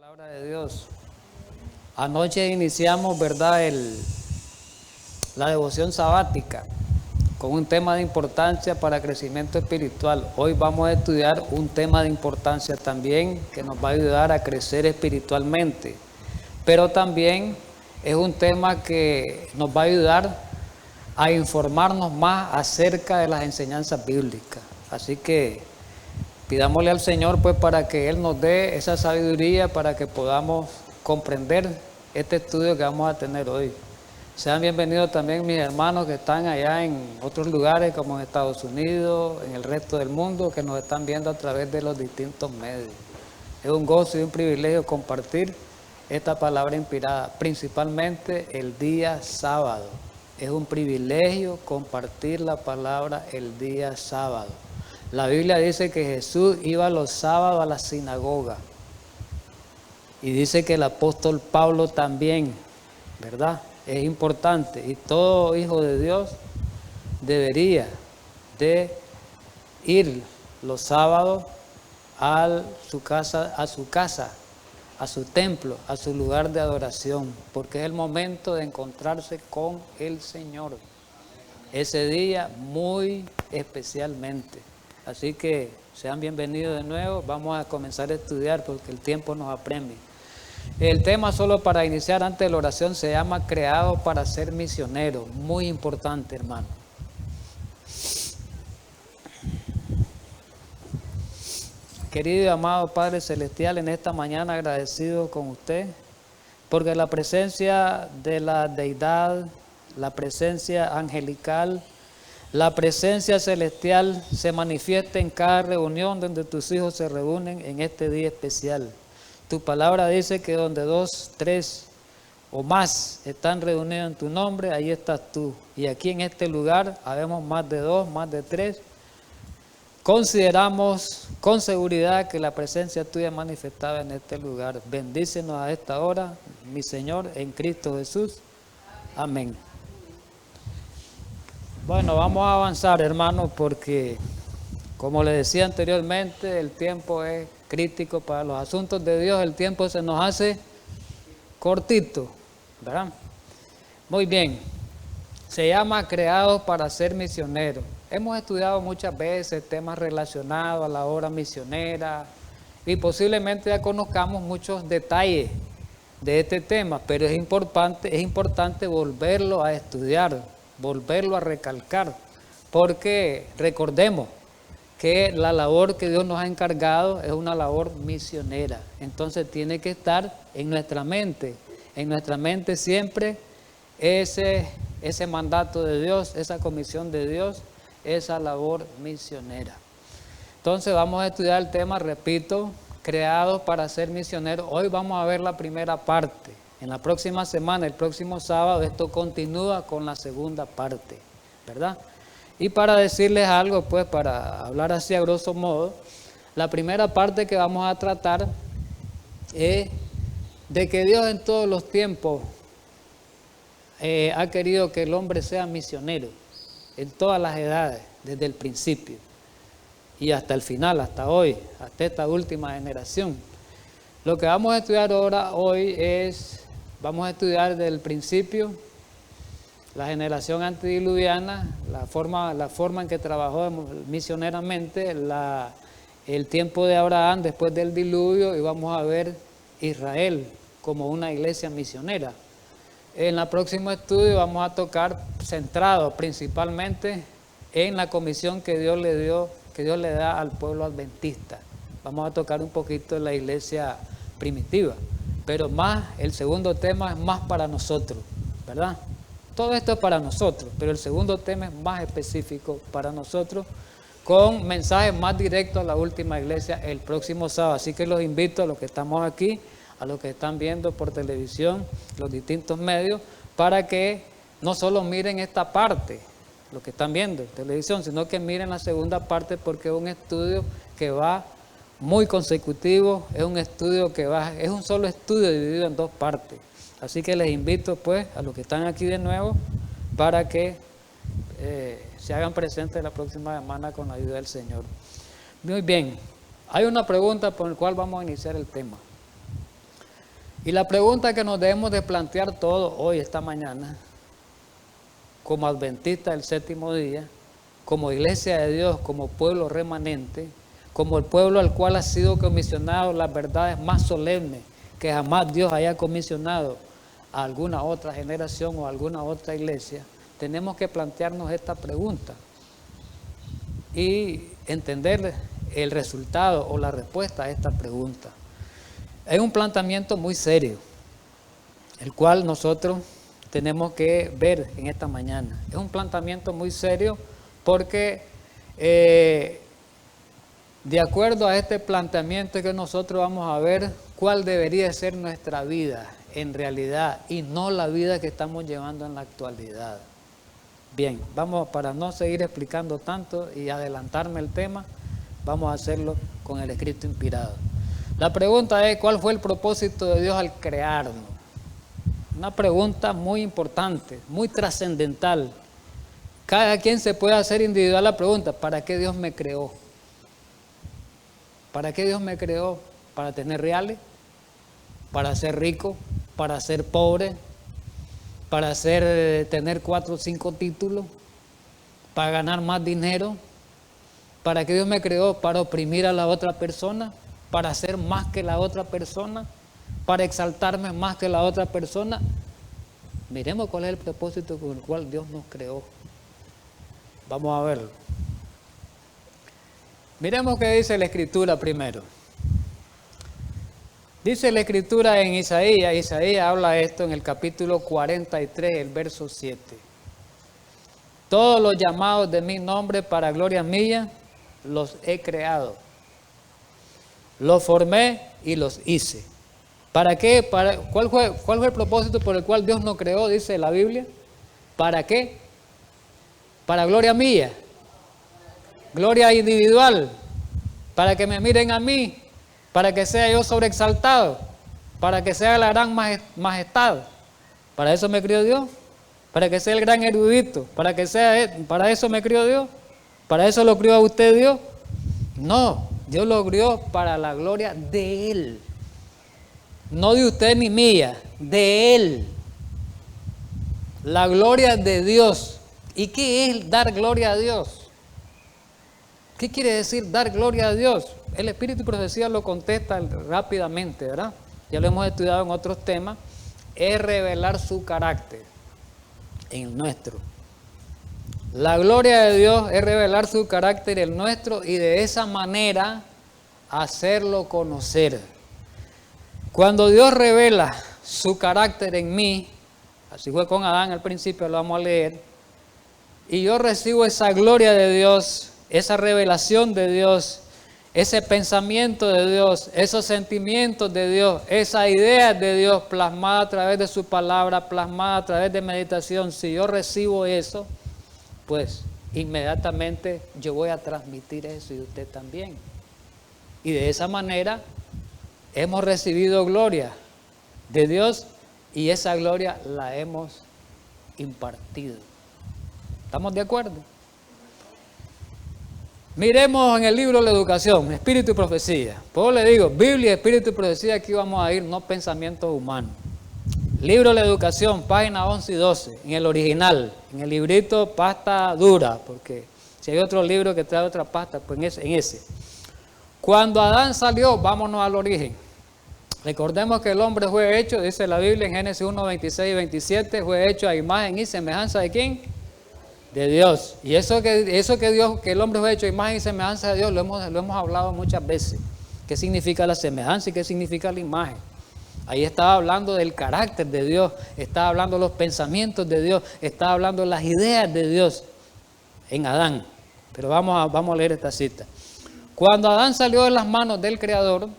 Palabra de Dios. Anoche iniciamos, ¿verdad?, la devoción sabática con un tema de importancia para crecimiento espiritual. Hoy vamos a estudiar un tema de importancia también que nos va a ayudar a crecer espiritualmente, pero también es un tema que nos va a ayudar a informarnos más acerca de las enseñanzas bíblicas. Así que pidámosle al Señor pues para que Él nos dé esa sabiduría para que podamos comprender este estudio que vamos a tener hoy. Sean bienvenidos también mis hermanos que están allá en otros lugares como en Estados Unidos, en el resto del mundo, que nos están viendo a través de los distintos medios. Es un gozo y un privilegio compartir esta palabra inspirada, principalmente el día sábado. Es un privilegio compartir la palabra el día sábado. La Biblia dice que Jesús iba los sábados a la sinagoga. Y dice que el apóstol Pablo también, ¿verdad? Es importante. Y todo hijo de Dios debería de ir los sábados a su casa, a su templo, a su lugar de adoración, porque es el momento de encontrarse con el Señor. Ese día muy especialmente. Así que sean bienvenidos de nuevo. Vamos a comenzar a estudiar porque el tiempo nos apremia. El tema, solo para iniciar antes de la oración, se llama Creado para ser misionero. Muy importante, hermano. Querido y amado Padre Celestial, en esta mañana agradecido con usted, porque la presencia de la deidad, la presencia angelical, la presencia celestial se manifiesta en cada reunión donde tus hijos se reúnen en este día especial. Tu palabra dice que donde 2, 3 o más están reunidos en tu nombre, ahí estás tú. Y aquí en este lugar habemos más de 2, más de 3. Consideramos con seguridad que la presencia tuya manifestada en este lugar. Bendícenos a esta hora, mi Señor, en Cristo Jesús. Amén. Bueno, vamos a avanzar, hermanos, porque, como les decía anteriormente, el tiempo es crítico para los asuntos de Dios. El tiempo se nos hace cortito, ¿verdad? Muy bien. Se llama Creados para ser misioneros. Hemos estudiado muchas veces temas relacionados a la obra misionera y posiblemente ya conozcamos muchos detalles de este tema, pero es importante volverlo a estudiar, volverlo a recalcar, porque recordemos que la labor que Dios nos ha encargado es una labor misionera. Entonces tiene que estar en nuestra mente siempre ese mandato de Dios, esa comisión de Dios, esa labor misionera. Entonces vamos a estudiar el tema, repito, creados para ser misioneros. Hoy vamos a ver la primera parte. En la próxima semana, el próximo sábado, esto continúa con la segunda parte, ¿verdad? Y para decirles algo, pues para hablar así a grosso modo, la primera parte que vamos a tratar es de que Dios en todos los tiempos ha querido que el hombre sea misionero, en todas las edades, desde el principio y hasta el final, hasta hoy, hasta esta última generación. Lo que vamos a estudiar hoy vamos a estudiar desde el principio, la generación antediluviana, la forma en que trabajó misioneramente, el tiempo de Abraham después del diluvio, y vamos a ver Israel como una iglesia misionera. En el próximo estudio vamos a tocar centrado principalmente en la comisión que Dios le da al pueblo adventista. Vamos a tocar un poquito de la iglesia primitiva, pero más, el segundo tema es más para nosotros, ¿verdad? Todo esto es para nosotros, pero el segundo tema es más específico para nosotros, con mensajes más directos a la última iglesia el próximo sábado. Así que los invito a los que estamos aquí, a los que están viendo por televisión, los distintos medios, para que no solo miren esta parte, los que están viendo en televisión, sino que miren la segunda parte, porque es un estudio que va muy consecutivo, es un solo estudio dividido en dos partes. Así que les invito pues a los que están aquí de nuevo para que se hagan presentes la próxima semana con la ayuda del Señor. Muy bien, hay una pregunta por la cual vamos a iniciar el tema. Y la pregunta que nos debemos de plantear todos hoy, esta mañana, como adventistas del séptimo día, como iglesia de Dios, como pueblo remanente, como el pueblo al cual ha sido comisionado las verdades más solemnes que jamás Dios haya comisionado a alguna otra generación o a alguna otra iglesia, tenemos que plantearnos esta pregunta y entender el resultado o la respuesta a esta pregunta. Es un planteamiento muy serio, el cual nosotros tenemos que ver en esta mañana. Es un planteamiento muy serio porque de acuerdo a este planteamiento es que nosotros vamos a ver cuál debería ser nuestra vida en realidad y no la vida que estamos llevando en la actualidad. Bien, vamos, para no seguir explicando tanto y adelantarme el tema, vamos a hacerlo con el escrito inspirado. La pregunta es, ¿cuál fue el propósito de Dios al crearnos? Una pregunta muy importante, muy trascendental. Cada quien se puede hacer individual la pregunta, ¿para qué Dios me creó? ¿Para qué Dios me creó? ¿Para tener reales? ¿Para ser rico? ¿Para ser pobre? ¿Para tener 4 o 5 títulos? ¿Para ganar más dinero? ¿Para qué Dios me creó? ¿Para oprimir a la otra persona? ¿Para ser más que la otra persona? ¿Para exaltarme más que la otra persona? Miremos cuál es el propósito con el cual Dios nos creó. Vamos a verlo. Miremos qué dice la Escritura primero. Dice la Escritura en Isaías habla esto en el capítulo 43, el verso 7. Todos los llamados de mi nombre para gloria mía, los he creado. Los formé y los hice. ¿Para qué? ¿Cuál fue el propósito por el cual Dios nos creó? Dice la Biblia. ¿Para qué? Para gloria mía. Gloria individual. Para que me miren a mí. Para que sea yo sobreexaltado. Para que sea la gran majestad. ¿Para eso me crió Dios? Para que sea el gran erudito. ¿Para eso me crió Dios? ¿Para eso lo crió a usted Dios? No, Dios lo crió para la gloria de Él. No de usted ni mía, de Él. La gloria de Dios. ¿Y qué es dar gloria a Dios? ¿Qué quiere decir dar gloria a Dios? El Espíritu y Profecía lo contesta rápidamente, ¿verdad? Ya lo hemos estudiado en otros temas. Es revelar su carácter en el nuestro. La gloria de Dios es revelar su carácter en el nuestro y de esa manera hacerlo conocer. Cuando Dios revela su carácter en mí, así fue con Adán al principio, lo vamos a leer, y yo recibo esa gloria de Dios, esa revelación de Dios, ese pensamiento de Dios, esos sentimientos de Dios, esas ideas de Dios plasmada a través de su palabra, plasmada a través de meditación. Si yo recibo eso, pues inmediatamente yo voy a transmitir eso y usted también. Y de esa manera hemos recibido gloria de Dios y esa gloria la hemos impartido. ¿Estamos de acuerdo? Miremos en el libro de la educación, Espíritu y Profecía. Pues le digo, Biblia, Espíritu y Profecía, aquí vamos a ir, no pensamientos humanos. Libro de la educación, página 11 y 12, en el original, en el librito pasta dura, porque si hay otro libro que trae otra pasta, pues en ese. Cuando Adán salió, vámonos al origen. Recordemos que el hombre fue hecho, dice la Biblia en Génesis 1, 26 y 27, fue hecho a imagen y semejanza de ¿quién? De Dios. Y eso que el hombre fue hecho a imagen y semejanza de Dios, lo hemos hablado muchas veces. ¿Qué significa la semejanza y qué significa la imagen? Ahí estaba hablando del carácter de Dios, estaba hablando de los pensamientos de Dios, estaba hablando de las ideas de Dios en Adán. Pero vamos a leer esta cita. Cuando Adán salió de las manos del Creador,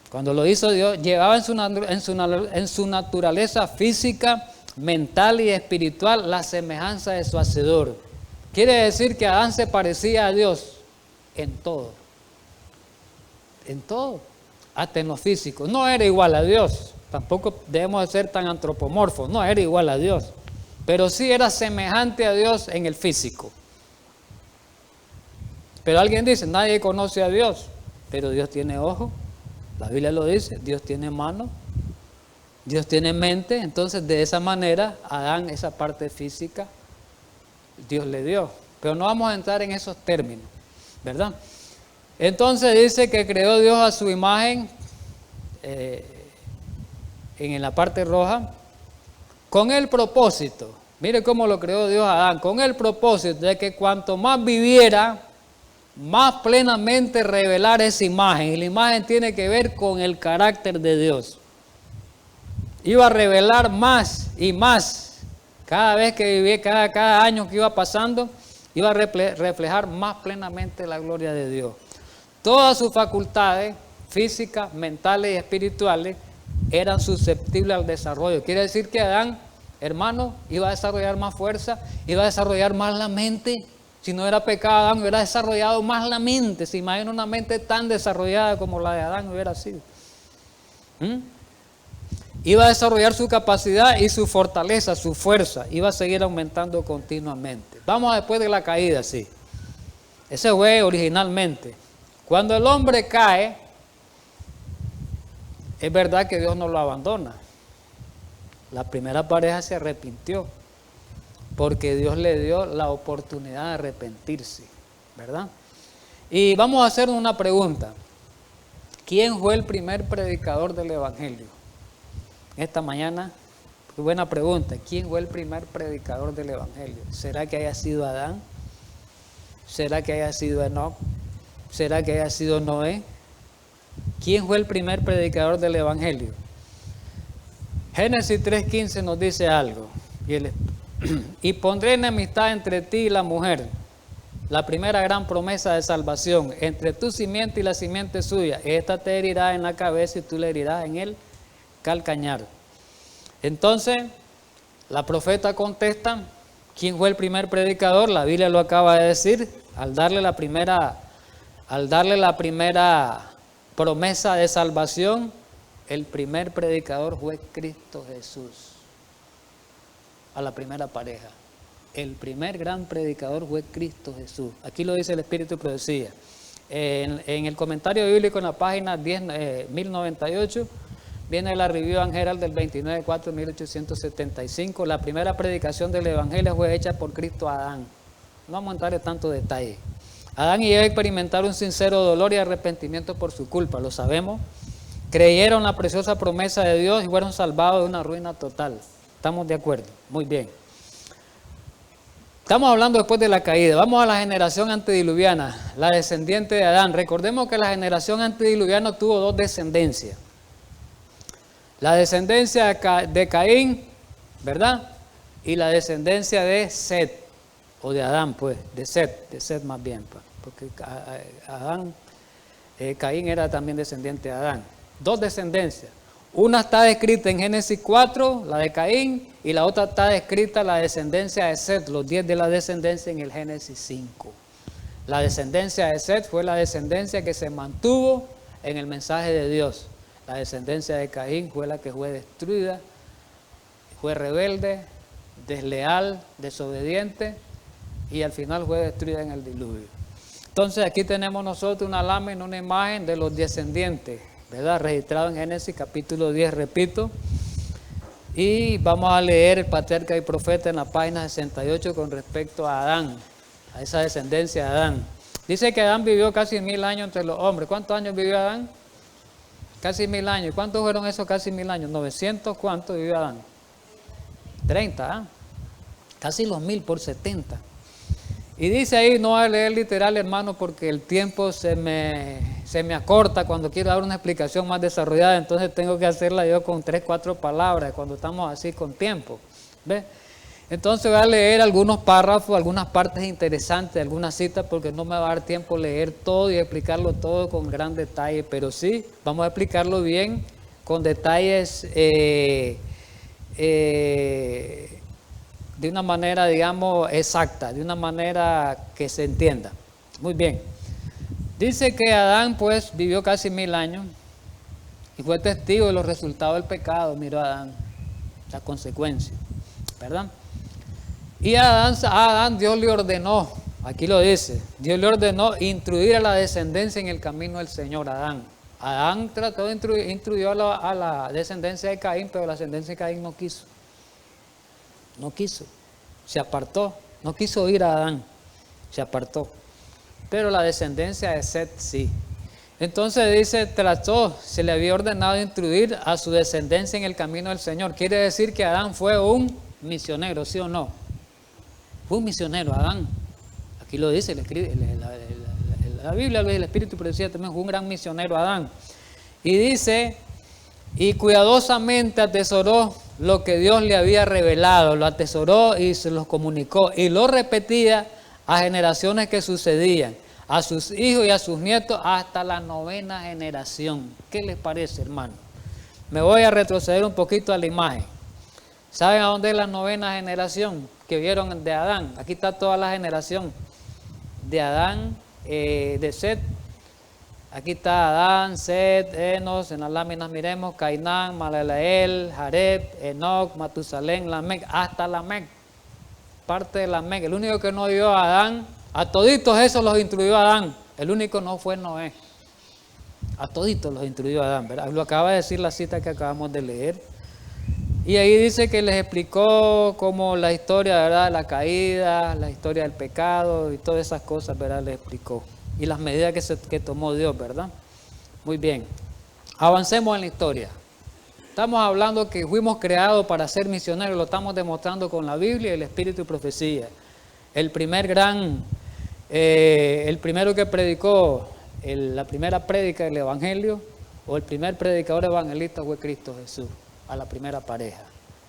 cuando lo hizo Dios, llevaba en su naturaleza física, mental y espiritual la semejanza de su Hacedor. Quiere decir que Adán se parecía a Dios en todo. En todo. Hasta en lo físico. No era igual a Dios. Tampoco debemos de ser tan antropomorfos. No era igual a Dios. Pero sí era semejante a Dios en el físico. Pero alguien dice, nadie conoce a Dios. Pero Dios tiene ojos. La Biblia lo dice. Dios tiene manos. Dios tiene mente, entonces de esa manera a Adán esa parte física Dios le dio. Pero no vamos a entrar en esos términos, ¿verdad? Entonces dice que creó Dios a su imagen, en la parte roja, con el propósito, mire cómo lo creó Dios a Adán, con el propósito de que cuanto más viviera, más plenamente revelar esa imagen. Y la imagen tiene que ver con el carácter de Dios. Iba a revelar más y más. Cada vez que vivía, cada año que iba pasando, iba a reflejar más plenamente la gloria de Dios. Todas sus facultades físicas, mentales y espirituales eran susceptibles al desarrollo. Quiere decir que Adán, hermano, iba a desarrollar más fuerza, iba a desarrollar más la mente. Si no era pecado, Adán hubiera desarrollado más la mente. Se imagina una mente tan desarrollada como la de Adán hubiera sido. Iba a desarrollar su capacidad y su fortaleza, su fuerza. Iba a seguir aumentando continuamente. Vamos después de la caída, sí. Ese fue originalmente. Cuando el hombre cae, es verdad que Dios no lo abandona. La primera pareja se arrepintió porque Dios le dio la oportunidad de arrepentirse, ¿verdad? Y vamos a hacer una pregunta. ¿Quién fue el primer predicador del Evangelio? Esta mañana, qué buena pregunta. ¿Quién fue el primer predicador del Evangelio? ¿Será que haya sido Adán? ¿Será que haya sido Enoc? ¿Será que haya sido Noé? ¿Quién fue el primer predicador del Evangelio? Génesis 3:15 nos dice algo. Y pondré enemistad entre ti y la mujer. La primera gran promesa de salvación. Entre tu simiente y la simiente suya. Esta te herirá en la cabeza y tú le herirás en el calcañar. Entonces, la profeta contesta. ¿Quién fue el primer predicador? La Biblia lo acaba de decir. Al darle la primera promesa de salvación, el primer predicador fue Cristo Jesús. A la primera pareja. El primer gran predicador fue Cristo Jesús. Aquí lo dice el Espíritu de Profecía. En el comentario bíblico en la página 1098 viene la review Angel del 29/4/1875. La primera predicación del Evangelio fue hecha por Cristo a Adán. No vamos a entrar en tanto detalle. Adán y Eva experimentaron un sincero dolor y arrepentimiento por su culpa, lo sabemos. Creyeron la preciosa promesa de Dios y fueron salvados de una ruina total. ¿Estamos de acuerdo? Muy bien. Estamos hablando después de la caída. Vamos a la generación antediluviana, la descendiente de Adán. Recordemos que la generación antediluviana tuvo dos descendencias. La descendencia de Caín, ¿verdad? Y la descendencia de Set, o de Adán, pues, de Set más bien, pues, porque Caín era también descendiente de Adán. Dos descendencias. Una está descrita en Génesis 4, la de Caín, y la otra está descrita la descendencia de Set, los 10 de la descendencia en el Génesis 5. La descendencia de Set fue la descendencia que se mantuvo en el mensaje de Dios. La descendencia de Caín fue la que fue destruida, fue rebelde, desleal, desobediente, y al final fue destruida en el diluvio. Entonces aquí tenemos nosotros una lámina, una imagen de los descendientes, ¿verdad? Registrado en Génesis capítulo 10, repito. Y vamos a leer el patriarca y profeta en la página 68 con respecto a Adán, a esa descendencia de Adán. Dice que Adán vivió casi 1000 años entre los hombres. ¿Cuántos años vivió Adán? Casi 1000 años. ¿Cuántos fueron esos casi 1000 años? 900, ¿cuánto vivió Adán? 30, ¿ah? Casi los 1000 por 70. Y dice ahí, no voy a leer literal, hermano, porque el tiempo se me acorta cuando quiero dar una explicación más desarrollada, entonces tengo que hacerla yo con 3, 4 palabras cuando estamos así con tiempo. ¿Ves? Entonces voy a leer algunos párrafos, algunas partes interesantes, algunas citas, porque no me va a dar tiempo leer todo y explicarlo todo con gran detalle, pero sí, vamos a explicarlo bien, con detalles de una manera, digamos, exacta, de una manera que se entienda. Muy bien. Dice que Adán, pues, vivió casi 1000 años y fue testigo de los resultados del pecado. Miró a Adán, las consecuencias, ¿verdad? Y a Adán Dios le ordenó, aquí lo dice, Dios le ordenó instruir a la descendencia en el camino del Señor, Adán. Adán trató de instruyó a la descendencia de Caín, pero la descendencia de Caín no quiso. No quiso. Se apartó. No quiso oír a Adán. Se apartó. Pero la descendencia de Set sí. Entonces dice, se le había ordenado instruir a su descendencia en el camino del Señor. Quiere decir que Adán fue un misionero, ¿sí o no? Fue un misionero, Adán. Aquí lo dice, la Biblia, el Espíritu decía también, fue un gran misionero Adán. Y dice, y cuidadosamente atesoró lo que Dios le había revelado, lo atesoró y se los comunicó, y lo repetía a generaciones que sucedían, a sus hijos y a sus nietos, hasta la 9ª generación. ¿Qué les parece, hermano? Me voy a retroceder un poquito a la imagen. ¿Saben a dónde es la 9ª generación que vieron de Adán? Aquí está toda la generación de Adán, de Set. Aquí está Adán, Set, Enos, en las láminas miremos, Cainán, Malaleel, Jareb, Enoc, Matusalén, Lamec, hasta Lamec, parte de Lamec. El único que no vio a Adán, a toditos esos los instruyó Adán, el único no fue Noé. A toditos los instruyó Adán, ¿verdad? Lo acaba de decir la cita que acabamos de leer. Y ahí dice que les explicó como la historia, ¿verdad?, de la caída, la historia del pecado y todas esas cosas, ¿verdad?, les explicó. Y las medidas que tomó Dios, ¿verdad? Muy bien. Avancemos en la historia. Estamos hablando que fuimos creados para ser misioneros, lo estamos demostrando con la Biblia y el Espíritu y profecía. El primero que predicó la primera prédica del Evangelio, o el primer predicador evangelista fue Cristo Jesús, a la primera pareja.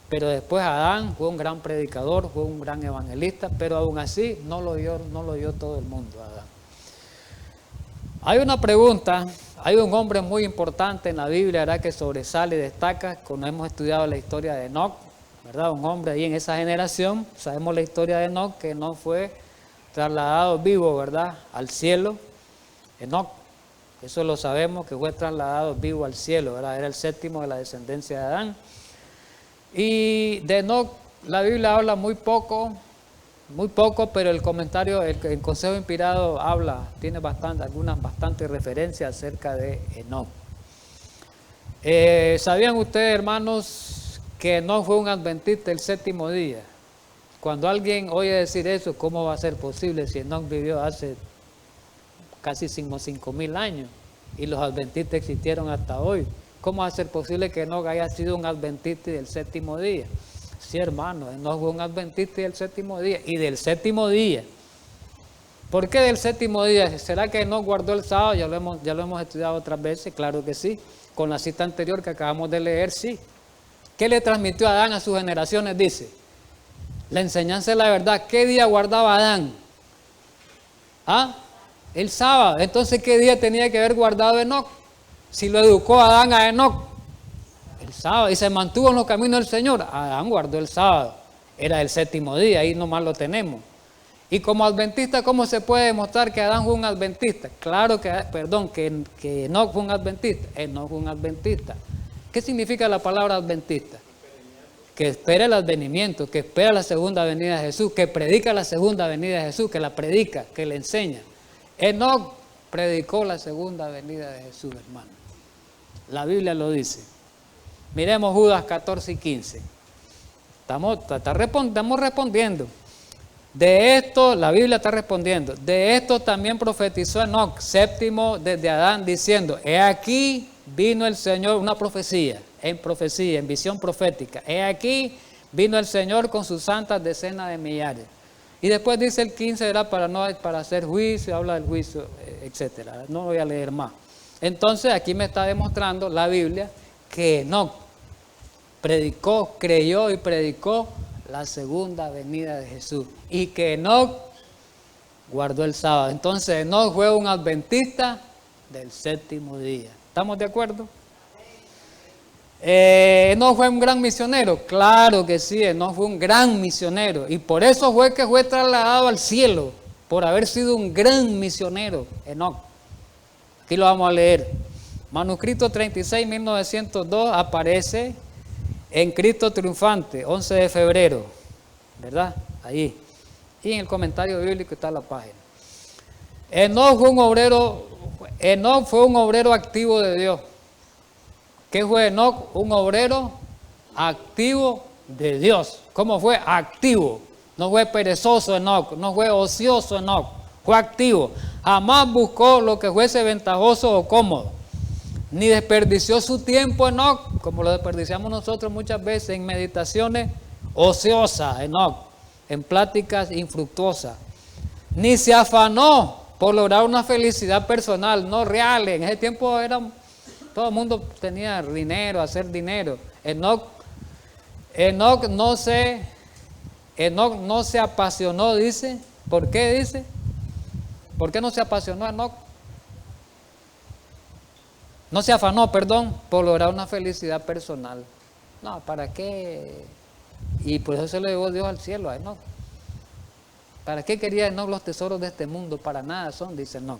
Pero después Adán fue un gran predicador, fue un gran evangelista, pero aún así no lo oyó todo el mundo, Adán. Hay una pregunta, hay un hombre muy importante en la Biblia, ¿verdad?, que sobresale y destaca, cuando hemos estudiado la historia de Enoc, ¿verdad? Un hombre ahí en esa generación, sabemos la historia de Enoc, que no fue trasladado vivo, ¿verdad?, al cielo. Enoc, eso lo sabemos, que fue trasladado vivo al cielo, ¿verdad? Era el 7º de la descendencia de Adán. Y de Enoc la Biblia habla muy poco, pero el comentario, el Consejo Inspirado tiene algunas bastantes referencias acerca de Enoc. ¿Sabían ustedes, hermanos, que Enoc fue un adventista el 7º día? Cuando alguien oye decir eso, ¿cómo va a ser posible si Enoc vivió hace casi 5.000 años y los adventistas existieron hasta hoy? ¿Cómo va a ser posible que Enoc haya sido un adventista del 7º día? Sí, hermano, Enoc fue un adventista del 7º día y del 7º día. ¿Por qué del 7º día? ¿Será que Enoc guardó el sábado? Ya lo hemos estudiado otras veces, claro que sí. Con la cita anterior que acabamos de leer, sí. ¿Qué le transmitió Adán a sus generaciones? Dice, la enseñanza de la verdad. ¿Qué día guardaba Adán? El sábado. Entonces, ¿qué día tenía que haber guardado Enoc? Si lo educó Adán a Enoc, el sábado, y se mantuvo en los caminos del Señor, Adán guardó el sábado, era el 7º día, ahí nomás lo tenemos. Y como adventista, ¿cómo se puede demostrar que Adán fue un adventista? Claro que Enoc fue un adventista. Enoc fue un adventista. ¿Qué significa la palabra adventista? Que espera el advenimiento, que espera la segunda venida de Jesús, que predica la segunda venida de Jesús, que la predica, que le enseña. Enoc predicó la segunda venida de Jesús, hermano. La Biblia lo dice. Miremos Judas 14 y 15. Estamos respondiendo. De esto, la Biblia está respondiendo. De esto también profetizó Enoc, 7º desde Adán, diciendo, he aquí vino el Señor, una profecía, en visión profética. He aquí vino el Señor con sus santas decenas de millares. Y después dice el 15, era para hacer juicio, habla del juicio, etcétera. No voy a leer más. Entonces aquí me está demostrando la Biblia que Enoc creyó y predicó la segunda venida de Jesús. Y que Enoc guardó el sábado. Entonces Enoc fue un adventista del 7º día. ¿Estamos de acuerdo? Enoc fue un gran misionero. Claro que sí, Enoc fue un gran misionero. Y por eso fue que fue trasladado al cielo. Por haber sido un gran misionero, Enoc. Aquí lo vamos a leer. Manuscrito 36, 1902 aparece en Cristo Triunfante, 11 de febrero, ¿verdad? Ahí. Y en el comentario bíblico está la página. Enoc fue un obrero, Enoc fue un obrero activo de Dios. ¿Qué fue Enoc? Un obrero activo de Dios. ¿Cómo fue? Activo. No fue perezoso Enoc, no fue ocioso Enoc, fue activo. Jamás buscó lo que fuese ventajoso o cómodo. Ni desperdició su tiempo Enoc, como lo desperdiciamos nosotros muchas veces en meditaciones ociosas Enoc, en pláticas infructuosas. Ni se afanó por lograr una felicidad personal, no real. En ese tiempo todo el mundo tenía dinero, hacer dinero. Enoc no se apasionó, dice. ¿Por qué dice? ¿Por qué no se apasionó Enoc? No se afanó, perdón, por lograr una felicidad personal. No, ¿para qué? Y por eso se lo llevó Dios al cielo a Enoc. ¿Para qué quería Enoc los tesoros de este mundo? Para nada son, dice Enoc.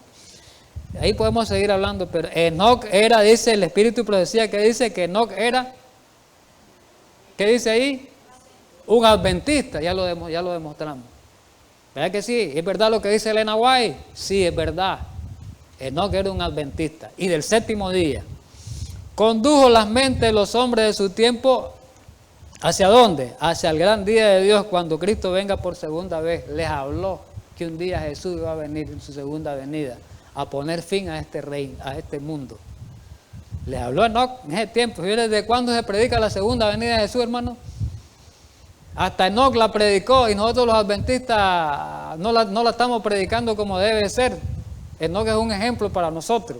Ahí podemos seguir hablando, pero Enoc era, dice el Espíritu y Profecía, que dice que Enoc era, ¿qué dice ahí? Un adventista, ya lo demostramos. ¿Verdad que sí? ¿Es verdad lo que dice Elena White? Sí, es verdad. Enoc era un adventista. Y del séptimo día. Condujo las mentes de los hombres de su tiempo, ¿hacia dónde? Hacia el gran día de Dios, cuando Cristo venga por segunda vez. Les habló que un día Jesús iba a venir en su segunda venida a poner fin a este reino, a este mundo. Les habló Enoc en ese tiempo. ¿Fíjense desde cuándo se predica la segunda venida de Jesús, hermano? Hasta Enoc la predicó y nosotros los adventistas no la estamos predicando como debe ser. Enoc es un ejemplo para nosotros.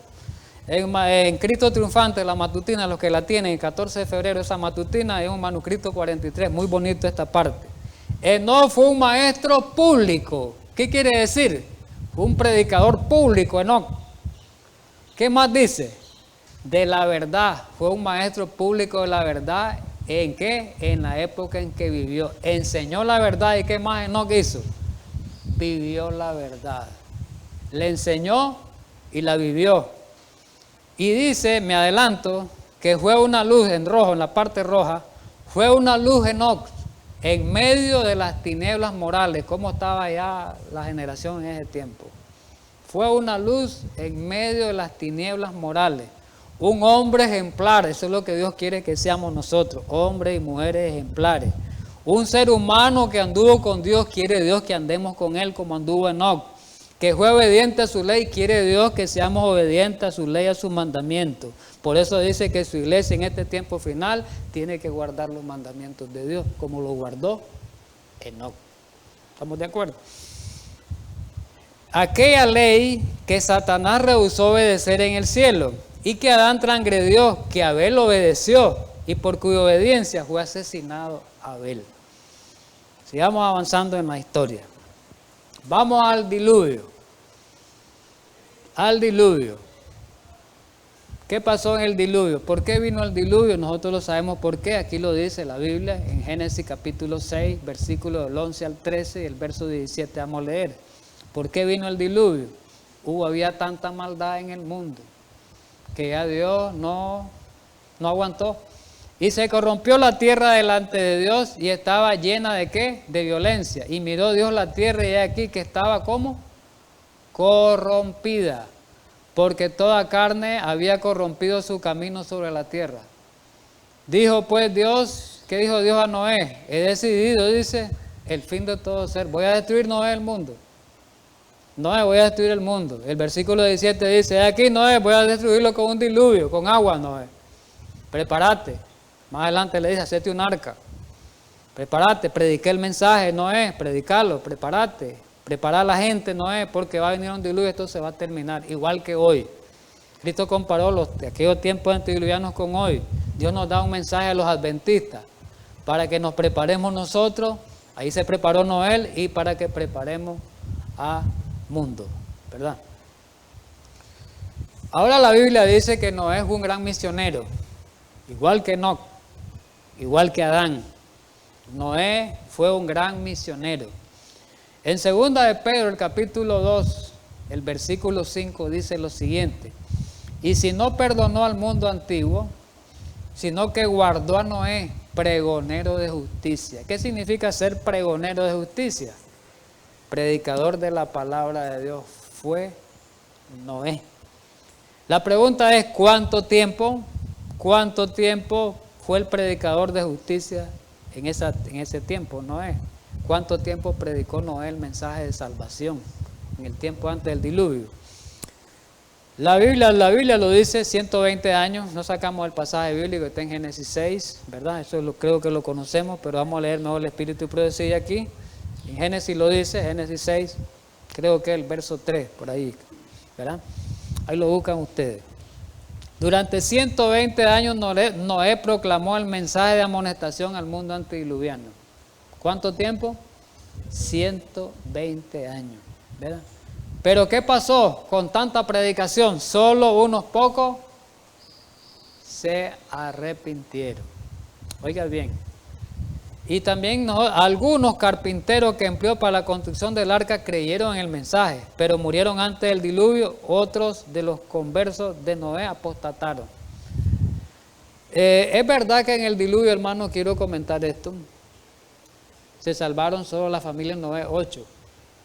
En Cristo Triunfante, la matutina, los que la tienen, el 14 de febrero, esa matutina es un manuscrito 43, muy bonito esta parte. Enoc fue un maestro público. ¿Qué quiere decir? Un predicador público, Enoc. ¿Qué más dice? De la verdad. Fue un maestro público de la verdad. ¿En qué? En la época en que vivió. Enseñó la verdad. ¿Y qué más Enoc hizo? Vivió la verdad. Le enseñó y la vivió. Y dice, me adelanto, que fue una luz en rojo, en la parte roja, fue una luz Enoc en medio de las tinieblas morales. ¿Cómo estaba ya la generación en ese tiempo? Fue una luz en medio de las tinieblas morales. Un hombre ejemplar, eso es lo que Dios quiere que seamos nosotros, hombres y mujeres ejemplares. Un ser humano que anduvo con Dios, quiere Dios que andemos con Él como anduvo Enoc. Que fue obediente a su ley, quiere Dios que seamos obedientes a su ley, a sus mandamientos. Por eso dice que su iglesia en este tiempo final tiene que guardar los mandamientos de Dios, como lo guardó Enoc. ¿Estamos de acuerdo? Aquella ley que Satanás rehusó obedecer en el cielo y que Adán transgredió, que Abel obedeció y por cuya obediencia fue asesinado Abel. Sigamos avanzando en la historia. Vamos al diluvio. Al diluvio. ¿Qué pasó en el diluvio? ¿Por qué vino el diluvio? Nosotros lo sabemos por qué. Aquí lo dice la Biblia en Génesis capítulo 6, versículo del 11 al 13 y el verso 17 vamos a leer. ¿Por qué vino el diluvio? Había tanta maldad en el mundo que ya Dios no aguantó. Y se corrompió la tierra delante de Dios y estaba llena de ¿qué? De violencia. Y miró Dios la tierra y aquí que estaba ¿cómo? Corrompida. Porque toda carne había corrompido su camino sobre la tierra. Dijo pues Dios, ¿qué dijo Dios a Noé? He decidido, dice, el fin de todo ser. Voy a destruir Noé el mundo. Noé, voy a destruir el mundo. El versículo 17 dice, aquí Noé, voy a destruirlo con un diluvio, con agua Noé. Prepárate. Más adelante le dice, hacete un arca. Prepárate, prediqué el mensaje, Noé, predicarlo, prepárate. Prepara a la gente, Noé, porque va a venir un diluvio y esto se va a terminar, igual que hoy. Cristo comparó aquellos tiempos antediluvianos con hoy. Dios nos da un mensaje a los adventistas para que nos preparemos nosotros. Ahí se preparó Noé y para que preparemos a mundo, ¿verdad? Ahora la Biblia dice que Noé fue un gran misionero, igual que Enoc, igual que Adán. Noé fue un gran misionero. En 2 de Pedro, el capítulo 2, el versículo 5 dice lo siguiente: y si no perdonó al mundo antiguo, sino que guardó a Noé, pregonero de justicia. ¿Qué significa ser pregonero de justicia? Predicador de la palabra de Dios fue Noé. La pregunta es, ¿cuánto tiempo fue el predicador de justicia en ese tiempo, Noé? ¿Cuánto tiempo predicó Noé el mensaje de salvación en el tiempo antes del diluvio? La Biblia lo dice, 120 años, no sacamos el pasaje bíblico, está en Génesis 6, ¿verdad? Eso creo que lo conocemos, pero vamos a leer mejor el Espíritu y Profecía aquí. En Génesis lo dice, Génesis 6, creo que el verso 3, por ahí, ¿verdad? Ahí lo buscan ustedes. Durante 120 años Noé proclamó el mensaje de amonestación al mundo antediluviano. ¿Cuánto tiempo? 120 años, ¿verdad? Pero ¿qué pasó con tanta predicación? Solo unos pocos se arrepintieron. Oiga bien. Y también algunos carpinteros que empleó para la construcción del arca creyeron en el mensaje, pero murieron antes del diluvio. Otros de los conversos de Noé apostataron. Es verdad que en el diluvio, hermano, quiero comentar esto. Se salvaron solo la familia Noé, 8.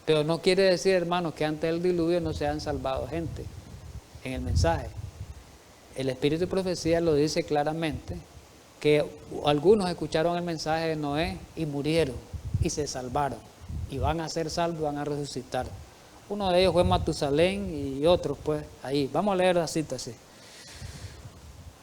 Pero no quiere decir, hermano, que antes del diluvio no se han salvado gente en el mensaje. El Espíritu de Profecía lo dice claramente, que algunos escucharon el mensaje de Noé y murieron y se salvaron. Y van a ser salvos, van a resucitar. Uno de ellos fue Matusalén y otros pues ahí. Vamos a leer la cita así.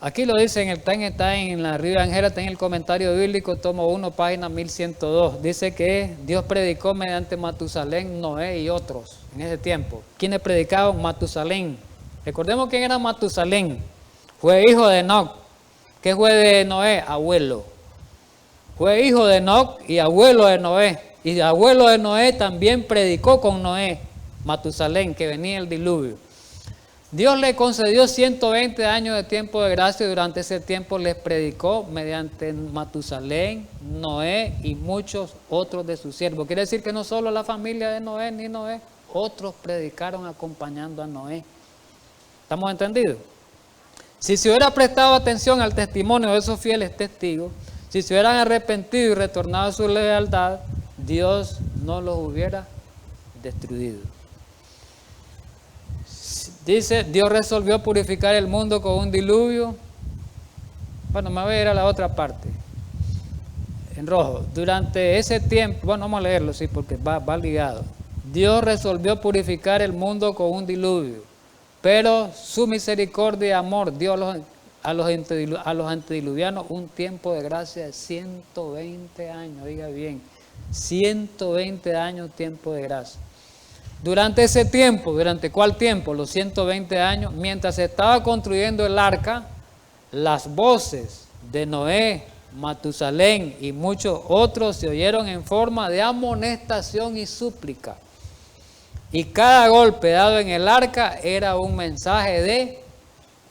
Aquí lo dice, está en la Río Angela, está en el comentario bíblico, tomo 1, página 1102. Dice que Dios predicó mediante Matusalén, Noé y otros en ese tiempo. ¿Quiénes predicaban? Matusalén. Recordemos quién era Matusalén. Fue hijo de Enoc. ¿Qué fue de Noé? Abuelo. Fue hijo de Enoc y abuelo de Noé. Y el abuelo de Noé también predicó con Noé, Matusalén, que venía el diluvio. Dios le concedió 120 años de tiempo de gracia y durante ese tiempo les predicó mediante Matusalén, Noé y muchos otros de sus siervos. Quiere decir que no solo la familia de Noé ni Noé, otros predicaron acompañando a Noé. ¿Estamos entendidos? Si se hubiera prestado atención al testimonio de esos fieles testigos, si se hubieran arrepentido y retornado a su lealtad, Dios no los hubiera destruido. Dice, Dios resolvió purificar el mundo con un diluvio. Bueno, me voy a ir a la otra parte. En rojo. Durante ese tiempo, bueno, vamos a leerlo, sí, porque va ligado. Dios resolvió purificar el mundo con un diluvio, pero su misericordia y amor dio a los antediluvianos un tiempo de gracia de 120 años. Oiga bien, 120 años tiempo de gracia. Durante ese tiempo, ¿durante cuál tiempo? Los 120 años, mientras se estaba construyendo el arca, las voces de Noé, Matusalén y muchos otros se oyeron en forma de amonestación y súplica. Y cada golpe dado en el arca era un mensaje de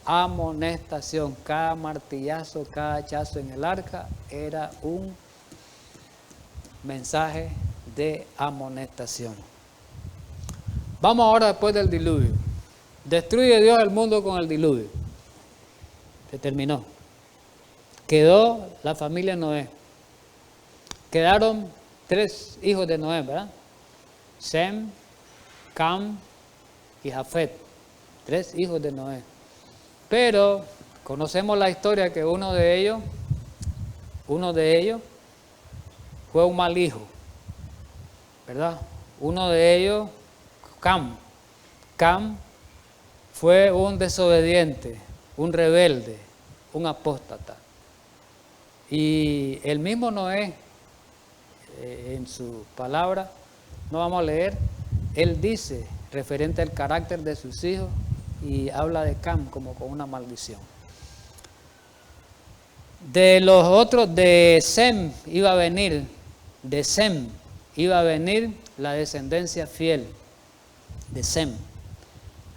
amonestación. Cada martillazo, cada hachazo en el arca era un mensaje de amonestación. Vamos ahora después del diluvio. Destruye Dios el mundo con el diluvio. Se terminó. Quedó la familia Noé. Quedaron 3 hijos de Noé, ¿verdad? Sem, Cam y Jafet. 3 hijos de Noé. Pero conocemos la historia que uno de ellos fue un mal hijo, ¿verdad? Uno de ellos, Cam fue un desobediente, un rebelde, un apóstata. Y el mismo Noé, en su palabra, no vamos a leer, él dice, referente al carácter de sus hijos, y habla de Cam como con una maldición. De los otros, de Sem iba a venir la descendencia fiel de Sem.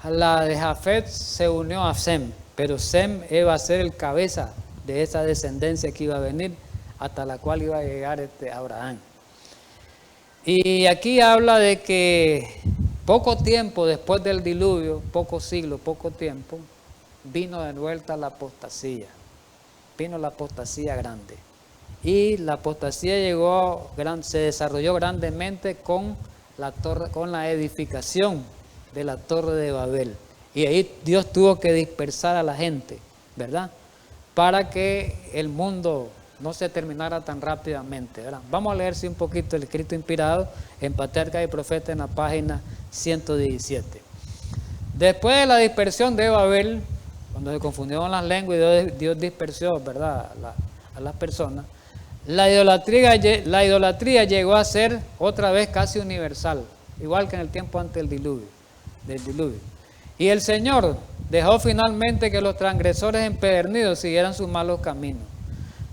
La de Jafet se unió a Sem, pero Sem iba a ser el cabeza de esa descendencia que iba a venir, hasta la cual iba a llegar Abraham. Y aquí habla de que poco tiempo después del diluvio, pocos siglos, poco tiempo, vino de vuelta la apostasía. Vino la apostasía grande. Y la apostasía se desarrolló grandemente con la edificación de la Torre de Babel. Y ahí Dios tuvo que dispersar a la gente, ¿verdad? Para que el mundo no se terminara tan rápidamente, ¿verdad? Vamos a leerse un poquito el escrito inspirado en Patriarcas y Profetas en la página 117. Después de la dispersión de Babel, cuando se confundieron las lenguas y Dios dispersó, ¿verdad?, a las personas, la idolatría llegó a ser otra vez casi universal, igual que en el tiempo antes del diluvio. Y el Señor dejó finalmente que los transgresores empedernidos siguieran sus malos caminos.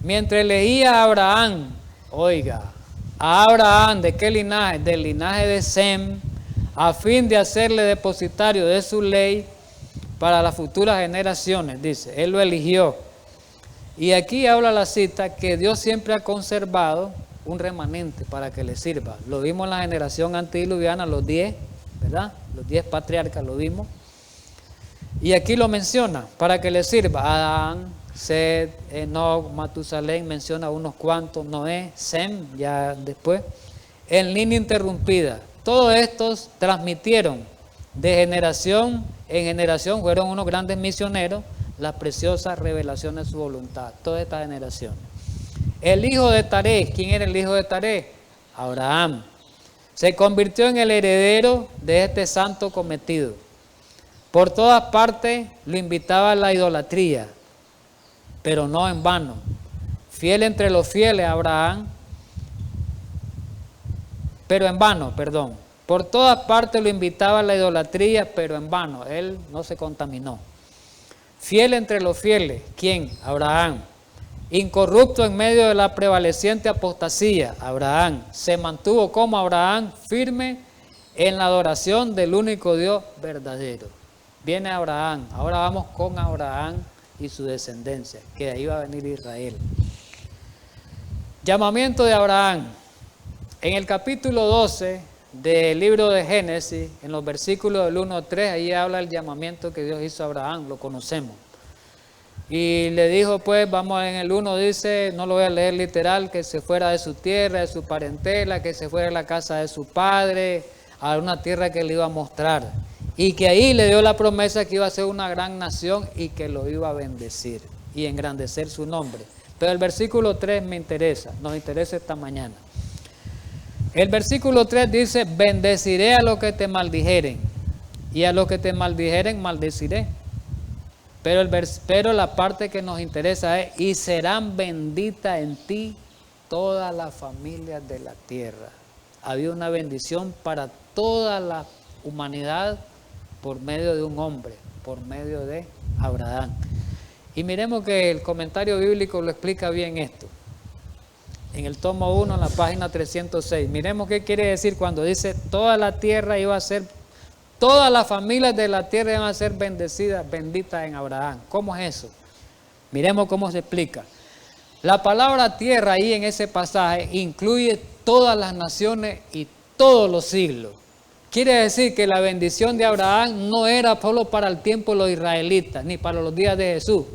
Mientras elegía a Abraham, oiga, a Abraham, ¿de qué linaje? Del linaje de Sem, a fin de hacerle depositario de su ley para las futuras generaciones, dice, él lo eligió. Y aquí habla la cita que Dios siempre ha conservado un remanente para que le sirva. Lo vimos en la generación antediluviana, los 10, ¿verdad? Los 10 patriarcas lo vimos. Y aquí lo menciona, para que le sirva. Adán, Set, Enoc, Matusalén, menciona unos cuantos, Noé, Sem, ya después. En línea interrumpida. Todos estos transmitieron de generación en generación, fueron unos grandes misioneros, las preciosas revelaciones de su voluntad, toda esta generación. El hijo de Taré, ¿quién era el hijo de Taré? Abraham. Se convirtió en el heredero de este santo cometido. Por todas partes lo invitaba a la idolatría, pero no en vano. Fiel entre los fieles, Abraham, pero en vano, perdón. Por todas partes lo invitaba a la idolatría, pero en vano. Él no se contaminó. Fiel entre los fieles, ¿quién? Abraham. Incorrupto en medio de la prevaleciente apostasía, Abraham. Se mantuvo como Abraham, firme en la adoración del único Dios verdadero. Viene Abraham, ahora vamos con Abraham y su descendencia, que de ahí va a venir Israel. Llamamiento de Abraham. En el capítulo 12 del libro de Génesis, en los versículos del 1 al 3, ahí habla el llamamiento que Dios hizo a Abraham, lo conocemos. Y le dijo, pues, vamos en el 1, dice, no lo voy a leer literal, que se fuera de su tierra, de su parentela, que se fuera a la casa de su padre, a una tierra que le iba a mostrar. Y que ahí le dio la promesa que iba a ser una gran nación y que lo iba a bendecir y engrandecer su nombre. Pero el versículo 3 nos interesa esta mañana. El versículo 3 dice, bendeciré a los que te maldijeren, y a los que te maldijeren maldeciré. Pero la parte que nos interesa es, y serán benditas en ti todas las familias de la tierra. Había una bendición para toda la humanidad por medio de un hombre, por medio de Abraham. Y miremos que el comentario bíblico lo explica bien esto. En el tomo 1, en la página 306. Miremos qué quiere decir cuando dice toda la tierra iba a ser, todas las familias de la tierra iban a ser bendecidas, benditas en Abraham. ¿Cómo es eso? Miremos cómo se explica. La palabra tierra ahí en ese pasaje incluye todas las naciones y todos los siglos. Quiere decir que la bendición de Abraham no era solo para el tiempo de los israelitas, ni para los días de Jesús.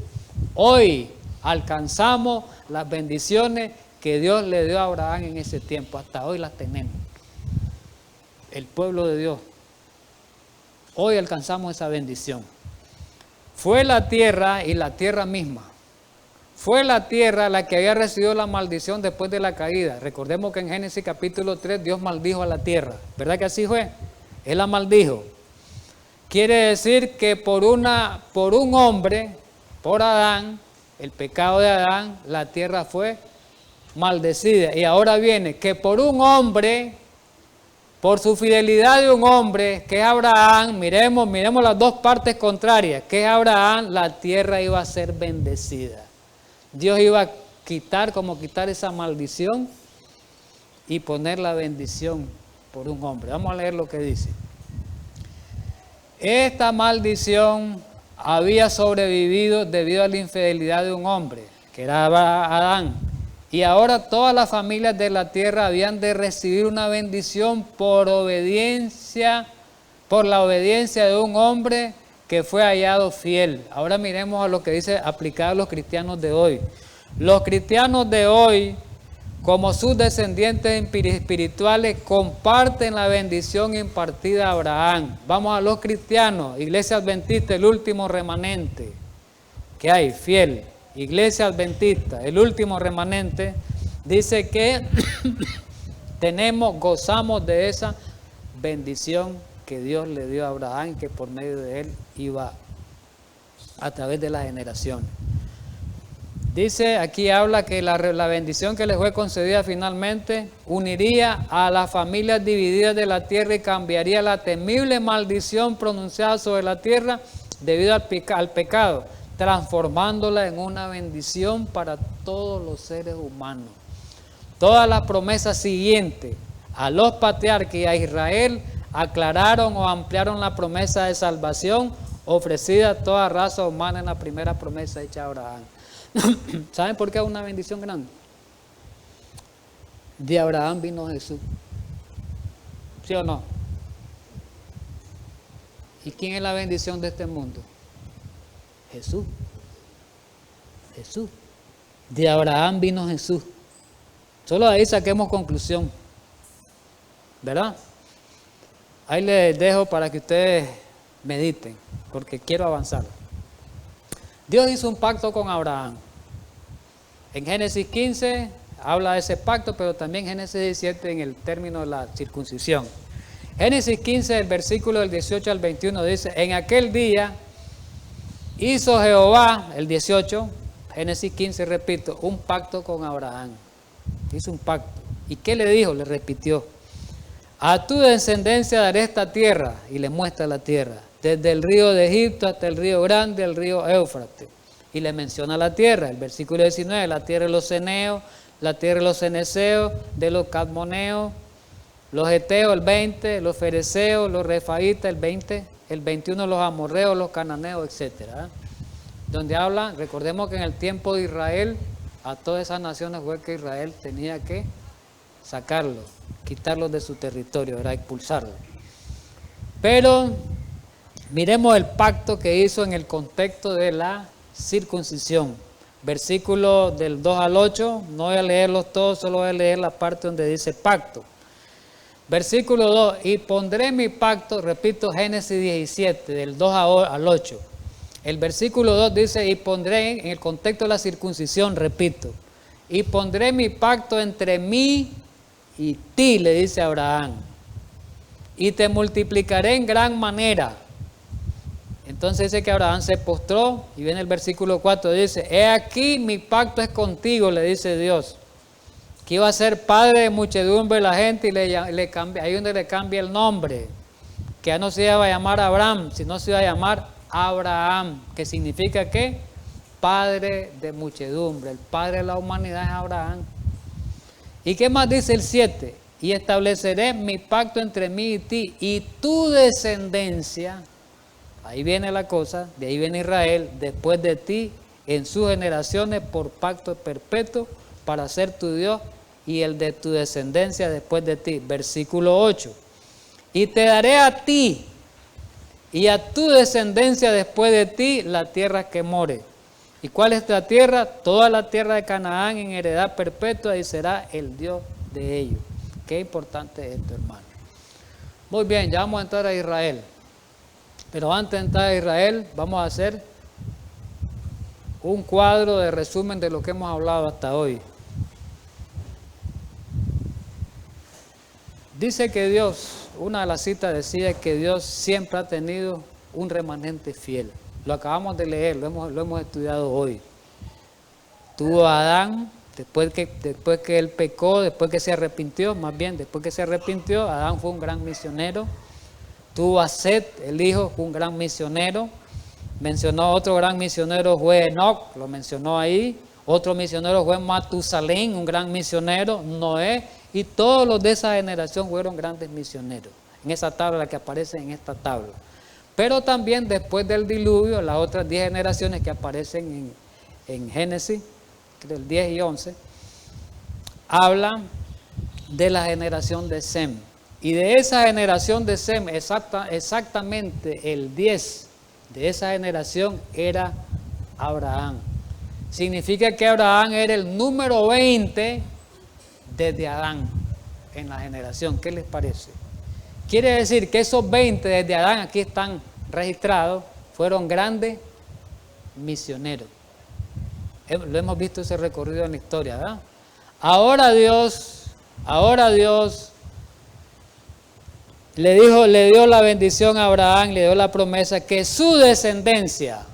Hoy alcanzamos las bendiciones que Dios le dio a Abraham en ese tiempo. Hasta hoy las tenemos. El pueblo de Dios. Hoy alcanzamos esa bendición. Fue la tierra y la tierra misma. Fue la tierra la que había recibido la maldición después de la caída. Recordemos que en Génesis capítulo 3 Dios maldijo a la tierra. ¿Verdad que así fue? Él la maldijo. Quiere decir que por un hombre, por Adán, el pecado de Adán, la tierra fue maldecida. Y ahora viene que por un hombre, por su fidelidad de un hombre, que es Abraham, miremos las dos partes contrarias, que es Abraham, la tierra iba a ser bendecida. Dios iba a quitar esa maldición y poner la bendición por un hombre. Vamos a leer lo que dice. Esta maldición había sobrevivido debido a la infidelidad de un hombre, que era Adán. Y ahora todas las familias de la tierra habían de recibir una bendición por la obediencia de un hombre que fue hallado fiel. Ahora miremos a lo que dice aplicado a los cristianos de hoy. Los cristianos de hoy como sus descendientes espirituales, comparten la bendición impartida a Abraham. Vamos a los cristianos, Iglesia Adventista, el último remanente que hay, fiel. Iglesia Adventista, el último remanente, dice que gozamos de esa bendición que Dios le dio a Abraham, que por medio de él iba a través de las generaciones. Dice, aquí habla que la bendición que le fue concedida finalmente uniría a las familias divididas de la tierra y cambiaría la temible maldición pronunciada sobre la tierra debido al pecado, transformándola en una bendición para todos los seres humanos. Todas las promesas siguientes a los patriarcas y a Israel aclararon o ampliaron la promesa de salvación ofrecida a toda raza humana en la primera promesa hecha a Abraham. ¿Saben por qué es una bendición grande? De Abraham vino Jesús. ¿Sí o no? ¿Y quién es la bendición de este mundo? Jesús. Jesús. De Abraham vino Jesús. Solo ahí saquemos conclusión. ¿Verdad? Ahí les dejo para que ustedes mediten, porque quiero avanzar. Dios hizo un pacto con Abraham. En Génesis 15 habla de ese pacto, pero también Génesis 17 en el término de la circuncisión. Génesis 15, el versículo del 18 al 21 dice, en aquel día hizo Jehová, el 18, Génesis 15, repito, un pacto con Abraham. Hizo un pacto. ¿Y qué le dijo? Le repitió. A tu descendencia daré esta tierra, y le muestra la tierra, desde el río de Egipto hasta el río grande, el río Éufrates. Y le menciona la tierra, el versículo 19, la tierra de los ceneos, la tierra de los ceneseos, de los cadmoneos, los heteos, el 20, los fereceos, los refaitas, el 20, el 21, los amorreos, los cananeos, etc. Donde habla, recordemos que en el tiempo de Israel, a todas esas naciones fue que Israel tenía que sacarlos, quitarlos de su territorio, era expulsarlos. Pero miremos el pacto que hizo en el contexto de la circuncisión. Versículo del 2 al 8, no voy a leerlos todos, solo voy a leer la parte donde dice pacto. Versículo 2, y pondré mi pacto, repito, Génesis 17, del 2 al 8. El versículo 2 dice, y pondré, en el contexto de la circuncisión, repito, y pondré mi pacto entre mí y ti, le dice Abraham, y te multiplicaré en gran manera. Entonces dice que Abraham se postró, y viene el versículo 4, dice, he aquí mi pacto es contigo, le dice Dios, que iba a ser padre de muchedumbre de la gente, y ahí donde le cambia el nombre, que ya no se iba a llamar Abraham, sino se iba a llamar Abraham, que significa ¿qué? Padre de muchedumbre, el padre de la humanidad es Abraham. ¿Y qué más dice el 7? Y estableceré mi pacto entre mí y ti, y tu descendencia, ahí viene la cosa, de ahí viene Israel, después de ti, en sus generaciones, por pacto perpetuo, para ser tu Dios, y el de tu descendencia después de ti. Versículo 8. Y te daré a ti, y a tu descendencia después de ti, la tierra que more. ¿Y cuál es la tierra? Toda la tierra de Canaán en heredad perpetua, y será el Dios de ellos. Qué importante es esto, hermano. Muy bien, ya vamos a entrar a Israel. Pero antes de entrar a Israel, vamos a hacer un cuadro de resumen de lo que hemos hablado hasta hoy. Dice que Dios, una de las citas decía que Dios siempre ha tenido un remanente fiel. Lo acabamos de leer, lo hemos estudiado hoy. Tuvo a Adán, después que él pecó, después que se arrepintió, más bien después que se arrepintió, Adán fue un gran misionero. Tuvo a Set, el hijo, fue un gran misionero. Mencionó otro gran misionero, fue Enoch, lo mencionó ahí. Otro misionero fue Matusalén, un gran misionero, Noé. Y todos los de esa generación fueron grandes misioneros. En esa tabla que aparece en esta tabla. Pero también después del diluvio, las otras 10 generaciones que aparecen en Génesis, del 10 y 11, hablan de la generación de Sem. Y de esa generación de Sem, exactamente el 10 de esa generación era Abraham. Significa que Abraham era el número 20 desde Adán en la generación. ¿Qué les parece? Quiere decir que esos 20 desde Adán, aquí están registrados, fueron grandes misioneros. Lo hemos visto ese recorrido en la historia, ¿verdad? Ahora Dios le dio la bendición a Abraham, le dio la promesa que su descendencia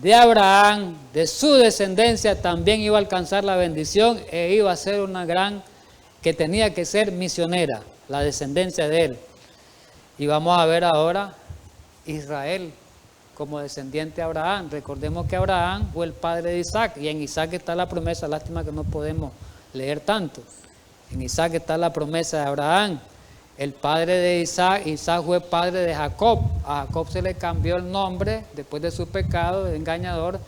de Abraham, de su descendencia también iba a alcanzar la bendición e iba a ser una gran, que tenía que ser misionera, la descendencia de él. Y vamos a ver ahora Israel como descendiente de Abraham. Recordemos que Abraham fue el padre de Isaac y en Isaac está la promesa, lástima que no podemos leer tanto. En Isaac está la promesa de Abraham. El padre de Isaac, Isaac fue padre de Jacob. A Jacob se le cambió el nombre después de su pecado de engañador,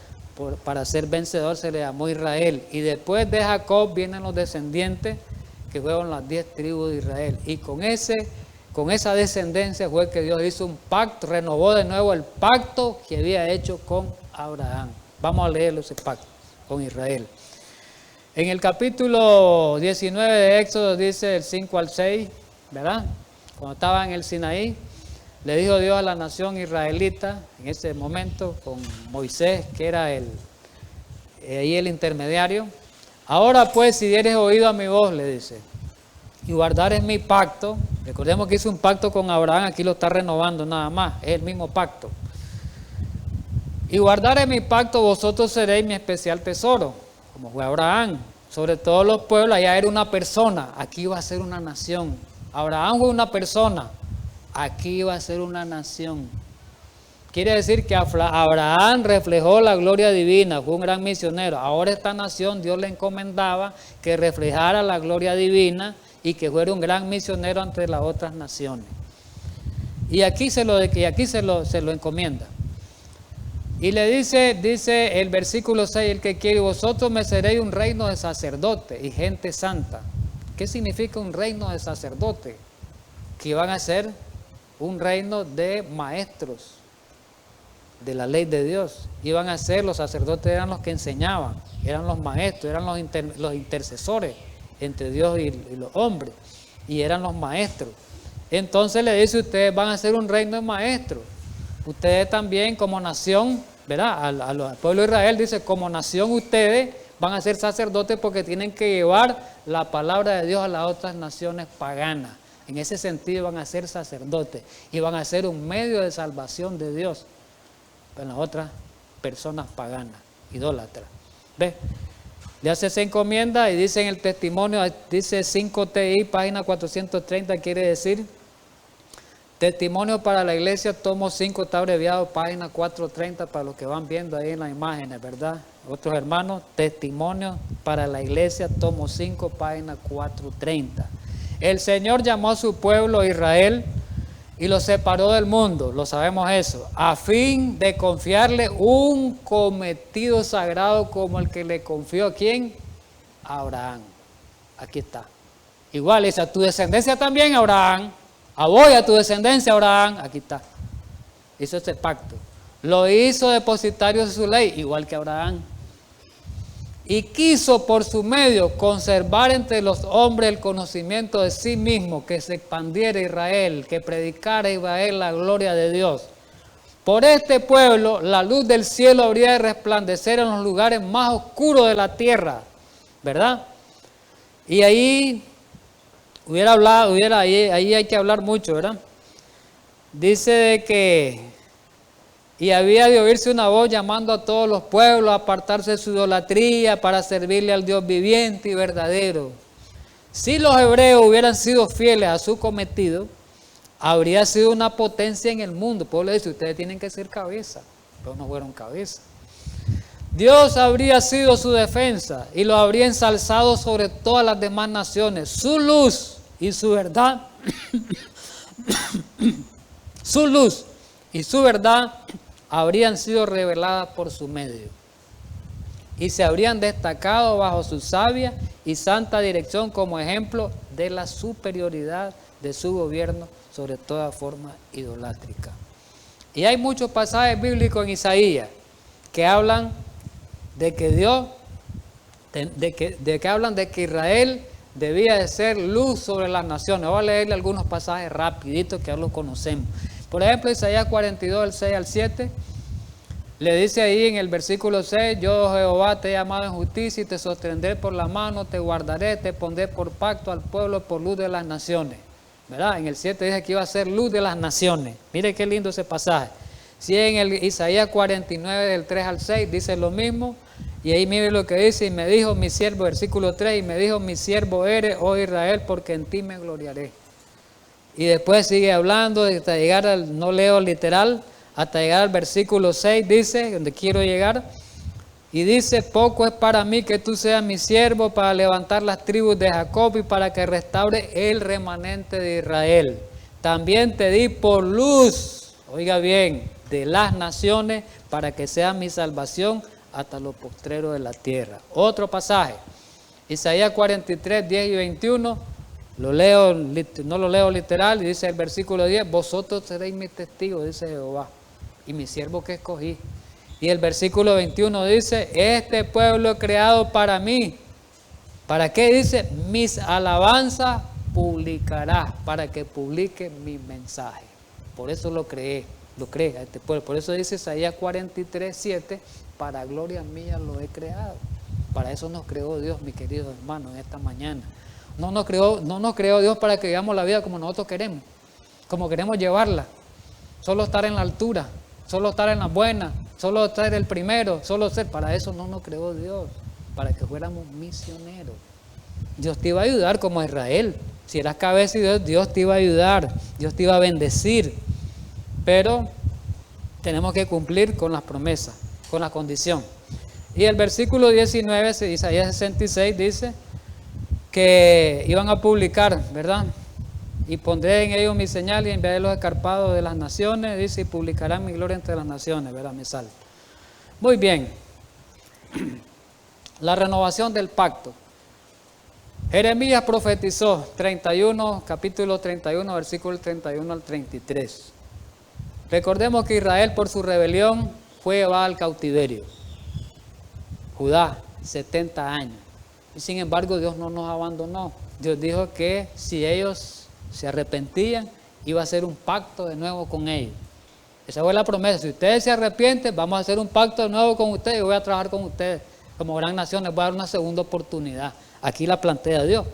para ser vencedor se le llamó Israel. Y después de Jacob vienen los descendientes que fueron las 10 tribus de Israel. Y con esa descendencia fue que Dios hizo un pacto, renovó de nuevo el pacto que había hecho con Abraham. Vamos a leerlo ese pacto con Israel. En el capítulo 19 de Éxodo dice del 5 al 6, ¿verdad? Cuando estaba en el Sinaí, le dijo Dios a la nación israelita, en ese momento, con Moisés, que era ahí el intermediario. Ahora pues, si dieres oído a mi voz, le dice, y guardares mi pacto. Recordemos que hizo un pacto con Abraham, aquí lo está renovando nada más, es el mismo pacto. Y guardares mi pacto, vosotros seréis mi especial tesoro, como fue Abraham, sobre todos los pueblos. Allá era una persona, aquí va a ser una nación. Abraham fue una persona, aquí va a ser una nación. Quiere decir que Abraham reflejó la gloria divina, fue un gran misionero. Ahora esta nación Dios le encomendaba que reflejara la gloria divina y que fuera un gran misionero ante las otras naciones. Y aquí se lo encomienda. Y le dice el versículo 6, el que quiere, vosotros me seréis un reino de sacerdotes y gente santa. ¿Qué significa un reino de sacerdotes? Que iban a ser un reino de maestros de la ley de Dios. Iban a ser, los sacerdotes eran los que enseñaban, eran los maestros, eran los intercesores entre Dios y los hombres, y eran los maestros. Entonces le dice, ustedes van a ser un reino de maestros. Ustedes también como nación, ¿verdad? Al pueblo de Israel dice, como nación ustedes van a ser sacerdotes porque tienen que llevar la palabra de Dios a las otras naciones paganas. En ese sentido van a ser sacerdotes y van a ser un medio de salvación de Dios para las otras personas paganas, idólatras. ¿Ves? Le hace esa encomienda y dice en el testimonio, dice 5TI, página 430, quiere decir testimonio para la iglesia, tomo 5, está abreviado, página 430, para los que van viendo ahí en las imágenes, ¿verdad? Otros hermanos, testimonio para la iglesia, tomo 5, página 430. El Señor llamó a su pueblo Israel y lo separó del mundo, lo sabemos eso, a fin de confiarle un cometido sagrado como el que le confió ¿a quién? A Abraham. Aquí está. Igual dice, a tu descendencia también, Abraham. A vos y a tu descendencia, Abraham. Aquí está. Hizo este pacto. Lo hizo depositario de su ley, igual que Abraham. Y quiso por su medio conservar entre los hombres el conocimiento de sí mismo, que se expandiera Israel, que predicara Israel la gloria de Dios. Por este pueblo la luz del cielo habría de resplandecer en los lugares más oscuros de la tierra, ¿verdad? Y ahí ahí hay que hablar mucho, ¿verdad? Dice de que y había de oírse una voz llamando a todos los pueblos a apartarse de su idolatría para servirle al Dios viviente y verdadero. Si los hebreos hubieran sido fieles a su cometido, habría sido una potencia en el mundo. Pablo dice, ustedes tienen que ser cabeza, pero no fueron cabeza. Dios habría sido su defensa y los habría ensalzado sobre todas las demás naciones. Su luz y su verdad, su luz y su verdad habrían sido reveladas por su medio y se habrían destacado bajo su sabia y santa dirección como ejemplo de la superioridad de su gobierno sobre toda forma idolátrica. Y hay muchos pasajes bíblicos en Isaías que hablan de que Dios, de que hablan de que Israel debía de ser luz sobre las naciones. Voy a leerle algunos pasajes rapiditos que ya los conocemos. Por ejemplo, Isaías 42, del 6 al 7, le dice ahí en el versículo 6, yo Jehová te he llamado en justicia y te sostendré por la mano, te guardaré, te pondré por pacto al pueblo, por luz de las naciones. ¿Verdad? En el 7 dice que iba a ser luz de las naciones. Mire qué lindo ese pasaje. Si en el Isaías 49, del 3 al 6, dice lo mismo. Y ahí mire lo que dice, y me dijo mi siervo, versículo 3, y me dijo mi siervo eres, oh Israel, porque en ti me gloriaré. Y después sigue hablando hasta llegar al, no leo literal, hasta llegar al versículo 6, dice, donde quiero llegar, y dice, poco es para mí que tú seas mi siervo para levantar las tribus de Jacob y para que restaure el remanente de Israel. También te di por luz, oiga bien, de las naciones para que sea mi salvación hasta lo postrero de la tierra. Otro pasaje, Isaías 43, 10 y 21, no lo leo literal, y dice el versículo 10, vosotros seréis mis testigos, dice Jehová, y mi siervo que escogí. Y el versículo 21 dice, este pueblo creado para mí, ¿para qué? Dice, mis alabanzas publicará, para que publique mi mensaje. Por eso lo cree a este pueblo. Por eso dice Isaías 43, 7, para gloria mía lo he creado. Para eso nos creó Dios, mis queridos hermanos, en esta mañana. No nos creó Dios para que vivamos la vida como nosotros queremos, como queremos llevarla. Solo estar en la altura, solo estar en la buena, solo estar el primero, solo ser. Para eso no nos creó Dios, para que fuéramos misioneros. Dios te iba a ayudar como a Israel. Si eras cabeza de Dios, Dios te iba a ayudar, Dios te iba a bendecir. Pero tenemos que cumplir con las promesas, con la condición. Y el versículo 19, Isaías 66, dice que iban a publicar, ¿verdad? Y pondré en ellos mi señal y enviaré los escarpados de las naciones, dice, y publicarán mi gloria entre las naciones, ¿verdad? Me sale. Muy bien. La renovación del pacto. Jeremías profetizó 31, capítulo 31, versículo 31 al 33. Recordemos que Israel por su rebelión fue llevado al cautiverio. Judá, 70 años. Y sin embargo Dios no nos abandonó. Dios dijo que si ellos se arrepentían, iba a hacer un pacto de nuevo con ellos. Esa fue la promesa. Si ustedes se arrepienten, vamos a hacer un pacto de nuevo con ustedes y voy a trabajar con ustedes como gran nación. Les voy a dar una segunda oportunidad. Aquí la plantea Dios.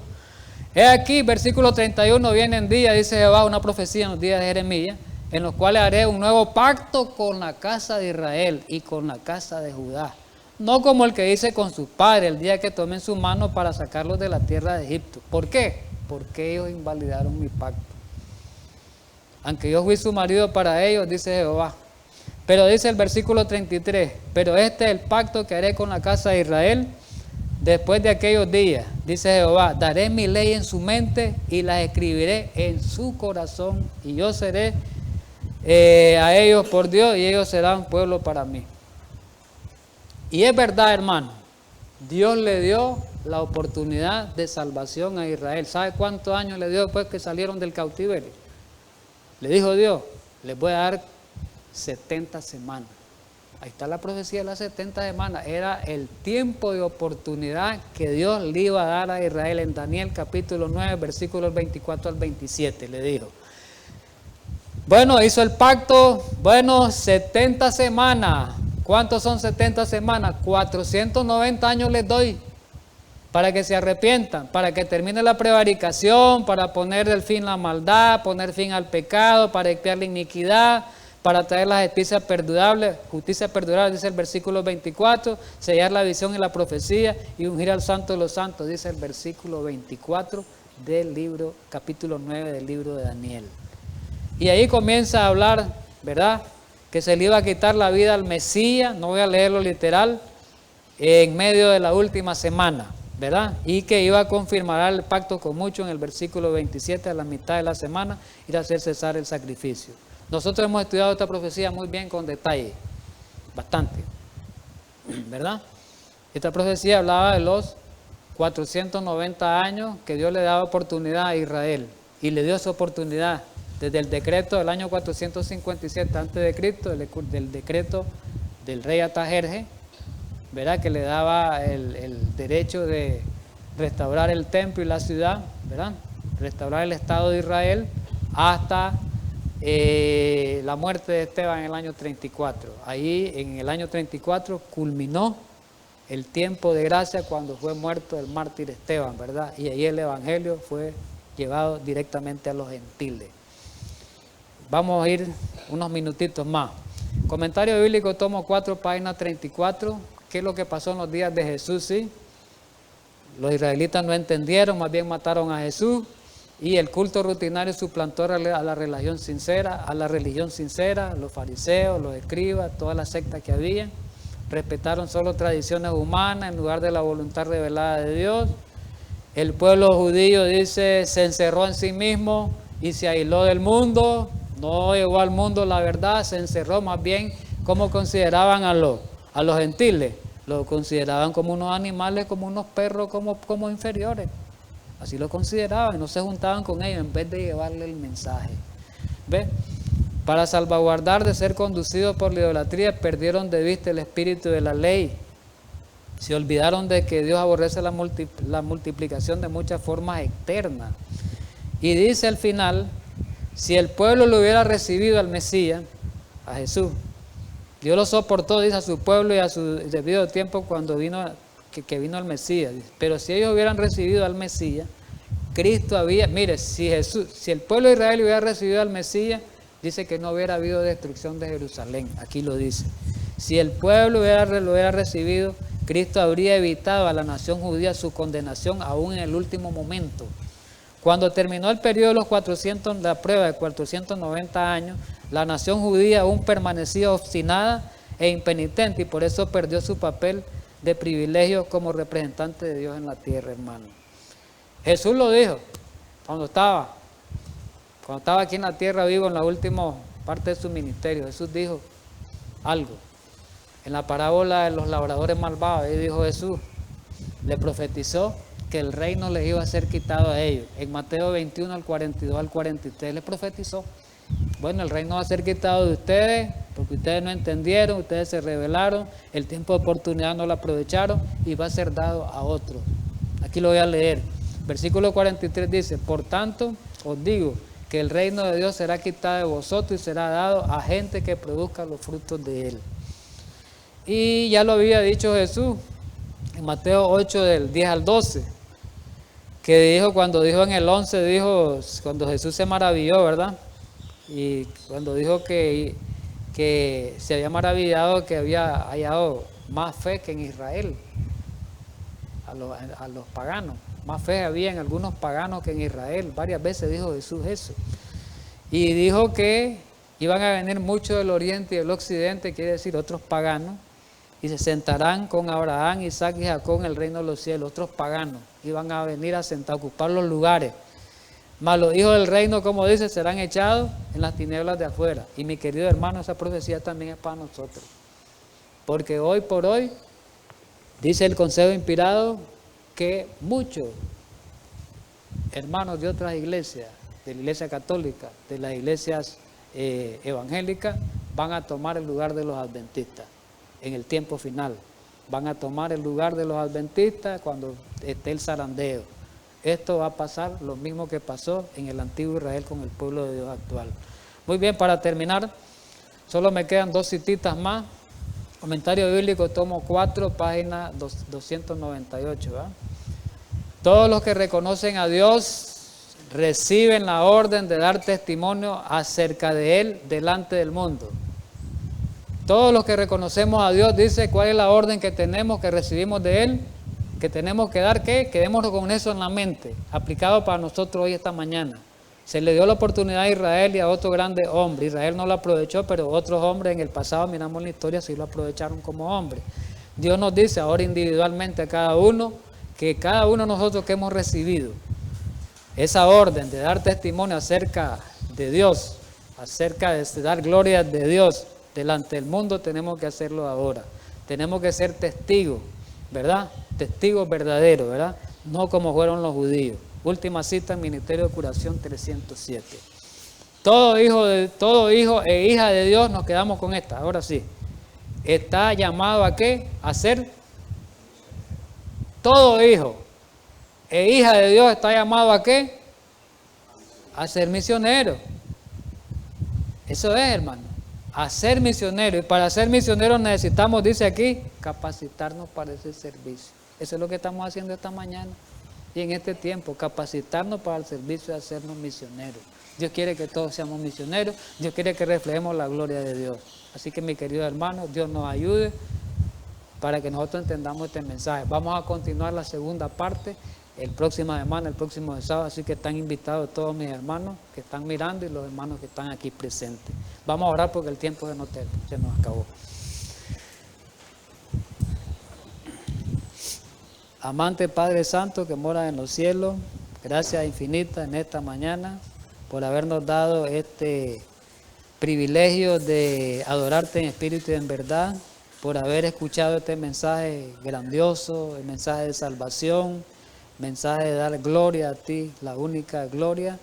He aquí, versículo 31, viene en día, dice Jehová, una profecía en los días de Jeremías, en los cuales haré un nuevo pacto con la casa de Israel y con la casa de Judá. No como el que hice con sus padres el día que tomen su mano para sacarlos de la tierra de Egipto. ¿Por qué? Porque ellos invalidaron mi pacto. Aunque yo fui su marido para ellos, dice Jehová. Pero dice el versículo 33, pero este es el pacto que haré con la casa de Israel después de aquellos días, dice Jehová, daré mi ley en su mente y la escribiré en su corazón y yo seré a ellos por Dios y ellos serán pueblo para mí. Y es verdad, hermano, Dios le dio la oportunidad de salvación a Israel. ¿Sabe cuántos años le dio después que salieron del cautiverio? Le dijo Dios, les voy a dar 70 semanas. Ahí está la profecía de las 70 semanas. Era el tiempo de oportunidad que Dios le iba a dar a Israel. En Daniel capítulo 9, versículos 24 al 27, le dijo. Bueno, hizo el pacto, 70 semanas. ¿Cuántos son 70 semanas? 490 años les doy para que se arrepientan, para que termine la prevaricación, para poner del fin la maldad, poner fin al pecado, para expiar la iniquidad, para traer la justicia perdurable, dice el versículo 24, sellar la visión y la profecía y ungir al santo de los santos, dice el versículo 24 del libro, capítulo 9 del libro de Daniel. Y ahí comienza a hablar, ¿verdad?, que se le iba a quitar la vida al Mesías, no voy a leerlo literal, en medio de la última semana, ¿verdad? Y que iba a confirmar el pacto con muchos en el versículo 27, a la mitad de la semana, ir a hacer cesar el sacrificio. Nosotros hemos estudiado esta profecía muy bien con detalle, bastante, ¿verdad? Esta profecía hablaba de los 490 años que Dios le daba oportunidad a Israel y le dio esa oportunidad desde el decreto del año 457 a.C., del decreto del rey Artajerjes, ¿verdad?, que le daba el derecho de restaurar el templo y la ciudad, ¿verdad? Restaurar el Estado de Israel hasta la muerte de Esteban en el año 34. Ahí en el año 34 culminó el tiempo de gracia cuando fue muerto el mártir Esteban, ¿verdad? Y ahí el evangelio fue llevado directamente a los gentiles. Vamos a ir unos minutitos más. Comentario bíblico, tomo 4, página 34. ¿Qué es lo que pasó en los días de Jesús? Sí, los israelitas no entendieron, más bien mataron a Jesús. Y el culto rutinario suplantó a la religión sincera, los fariseos, los escribas, toda la secta que había. Respetaron solo tradiciones humanas en lugar de la voluntad revelada de Dios. El pueblo judío, dice, se encerró en sí mismo y se aisló del mundo. No llegó al mundo la verdad, se encerró. Más bien, ¿cómo consideraban a los gentiles? Los consideraban como unos animales, como unos perros, como inferiores. Así lo consideraban, no se juntaban con ellos en vez de llevarle el mensaje. ¿Ve? Para salvaguardar de ser conducidos por la idolatría, perdieron de vista el espíritu de la ley. Se olvidaron de que Dios aborrece la multiplicación de muchas formas externas. Y dice al final, si el pueblo lo hubiera recibido al Mesías, a Jesús, Dios lo soportó, dice, a su pueblo y a su debido tiempo cuando vino el Mesías. Pero si ellos hubieran recibido al Mesías, Cristo había, mire, si el pueblo de Israel hubiera recibido al Mesías, dice que no hubiera habido destrucción de Jerusalén, aquí lo dice. Si el pueblo lo hubiera recibido, Cristo habría evitado a la nación judía su condenación aún en el último momento. Cuando terminó el periodo de la prueba de 490 años, la nación judía aún permanecía obstinada e impenitente y por eso perdió su papel de privilegio como representante de Dios en la tierra, hermano. Jesús lo dijo cuando estaba aquí en la tierra vivo en la última parte de su ministerio. Jesús dijo algo. En la parábola de los labradores malvados, ahí dijo Jesús, le profetizó que el reino les iba a ser quitado a ellos. En Mateo 21, al 42 al 43, le profetizó. Bueno, el reino va a ser quitado de ustedes porque ustedes no entendieron, ustedes se rebelaron, el tiempo de oportunidad no lo aprovecharon y va a ser dado a otros. Aquí lo voy a leer. Versículo 43 dice, por tanto os digo que el reino de Dios será quitado de vosotros y será dado a gente que produzca los frutos de él. Y ya lo había dicho Jesús en Mateo 8 del 10 al 12, que dijo, cuando dijo en el 11, dijo, cuando Jesús se maravilló, ¿verdad? Y cuando dijo que se había maravillado que había hallado más fe que en Israel, a los paganos. Más fe había en algunos paganos que en Israel. Varias veces dijo Jesús eso. Y dijo que iban a venir muchos del oriente y del occidente, quiere decir otros paganos, y se sentarán con Abraham, Isaac y Jacob en el reino de los cielos. Otros paganos iban a venir a sentar, a ocupar los lugares. Mas los hijos del reino, como dice, serán echados en las tinieblas de afuera. Y mi querido hermano, esa profecía también es para nosotros. Porque hoy por hoy, dice el consejo inspirado, que muchos hermanos de otras iglesias, de la iglesia católica, de las iglesias evangélicas, van a tomar el lugar de los adventistas en el tiempo final. Van a tomar el lugar de los adventistas cuando esté el zarandeo. Esto va a pasar lo mismo que pasó en el antiguo Israel con el pueblo de Dios actual. Muy bien, para terminar, solo me quedan dos cititas más. Comentario bíblico, tomo 4, página 298. ¿verdad? Todos los que reconocen a Dios reciben la orden de dar testimonio acerca de Él delante del mundo. Todos los que reconocemos a Dios, dice cuál es la orden que tenemos, que recibimos de Él, que tenemos que dar, ¿qué? Quedémonos con eso en la mente, aplicado para nosotros hoy, esta mañana. Se le dio la oportunidad a Israel y a otro grande hombre. Israel no lo aprovechó, pero otros hombres en el pasado, miramos la historia, sí lo aprovecharon como hombres. Dios nos dice ahora individualmente a cada uno, que cada uno de nosotros que hemos recibido esa orden de dar testimonio acerca de Dios, acerca de dar gloria de Dios delante del mundo, tenemos que hacerlo ahora. Tenemos que ser testigos, ¿verdad? Testigos verdaderos, ¿verdad? No como fueron los judíos. Última cita en Ministerio de Curación 307. Todo hijo e hija de Dios, nos quedamos con esta, ahora sí. Está llamado a ¿qué? A ser todo hijo e hija de Dios está llamado ¿a qué? A ser misionero. Eso es, hermano, a ser misionero. Y para ser misionero necesitamos, dice aquí, capacitarnos para ese servicio. Eso es lo que estamos haciendo esta mañana y en este tiempo, capacitarnos para el servicio de hacernos misioneros. Dios quiere que todos seamos misioneros, Dios quiere que reflejemos la gloria de Dios. Así que, mi querido hermano, Dios nos ayude para que nosotros entendamos este mensaje. Vamos a continuar la segunda parte el próximo semana, el próximo sábado, así que están invitados todos mis hermanos que están mirando y los hermanos que están aquí presentes. Vamos a orar porque el tiempo se nos acabó. Amante Padre Santo que mora en los cielos, gracias infinitas en esta mañana por habernos dado este privilegio de adorarte en espíritu y en verdad, por haber escuchado este mensaje grandioso, el mensaje de salvación, mensaje de dar gloria a ti, la única gloria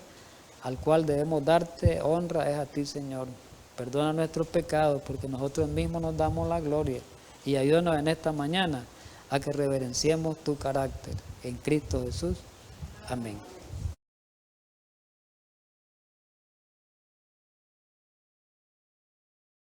al cual debemos darte honra es a ti, Señor. Perdona nuestros pecados porque nosotros mismos nos damos la gloria y ayúdanos en esta mañana a que reverenciemos tu carácter en Cristo Jesús. Amén.